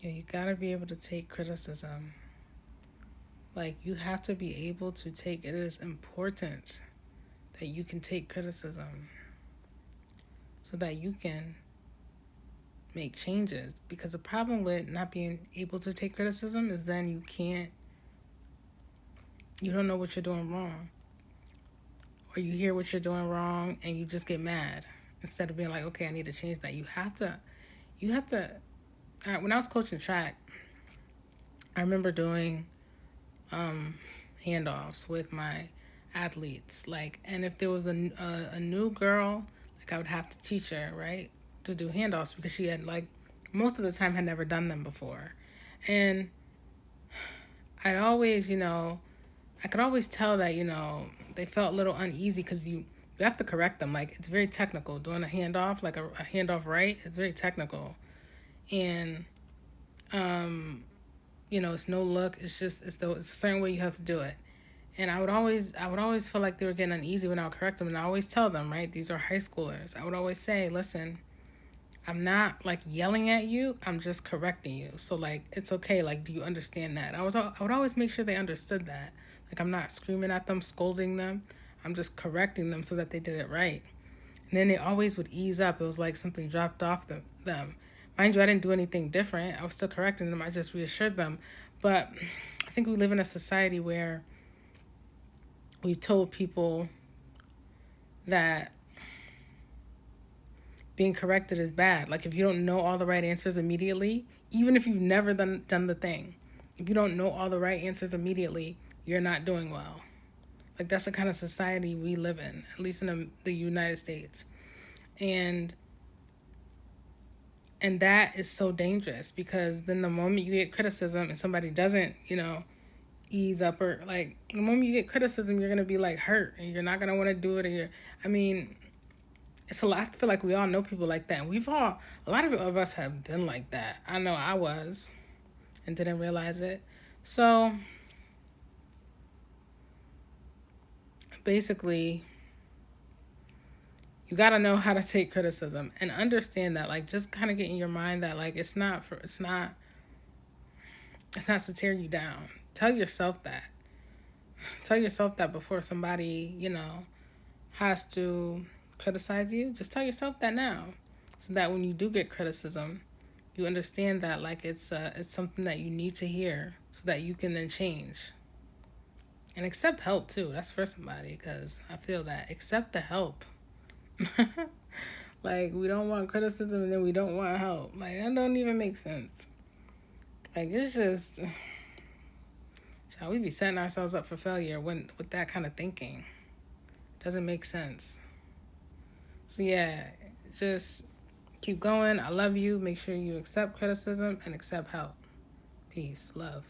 Yeah, you gotta be able to take criticism. Like, you have to be able to take it. Is important that you can take criticism so that you can make changes. Because the problem with not being able to take criticism is then you don't know what you're doing wrong. Or you hear what you're doing wrong and you just get mad instead of being like, okay, I need to change that. You have to, when I was coaching track, I remember doing um, handoffs with my athletes. Like, and if there was a new girl, like I would have to teach her, right, to do handoffs because she had, like, most of the time had never done them before. And I'd always, I could always tell that, they felt a little uneasy because you have to correct them. Like, it's very technical. Doing a handoff, like a handoff right, it's very technical. And, um, it's no look. It's a certain way you have to do it. And I would always feel like they were getting uneasy when I would correct them. And I always tell them, right, these are high schoolers. I would always say, listen, I'm not like yelling at you. I'm just correcting you. So like, it's okay. Like, do you understand that? I would always make sure they understood that. Like, I'm not screaming at them, scolding them. I'm just correcting them so that they did it right. And then they always would ease up. It was like something dropped off them. Mind you, I didn't do anything different. I was still correcting them. I just reassured them. But I think we live in a society where we told people that being corrected is bad. Like, if you don't know all the right answers immediately, even if you've never done the thing, if you don't know all the right answers immediately, you're not doing well. Like, that's the kind of society we live in, at least in the United States. And and that is so dangerous because then the moment you get criticism and somebody doesn't, ease up, or like the moment you get criticism, you're gonna be like hurt and you're not gonna want to do it. I mean, it's a lot. I feel like we all know people like that. And a lot of us have been like that. I know I was and didn't realize it. So basically, you got to know how to take criticism and understand that, like, just kind of get in your mind that, like, it's not to tear you down. Tell yourself that. Tell yourself that before somebody, has to criticize you. Just tell yourself that now, so that when you do get criticism, you understand that, like, it's something that you need to hear so that you can then change. And accept help too. That's for somebody, because I feel that accept the help. Like, we don't want criticism and then we don't want help. Like, that don't even make sense. Like, it's just, shall we be setting ourselves up for failure when with that kind of thinking? Doesn't make sense. So yeah, just keep going. I love you. Make sure you accept criticism and accept help. Peace, love.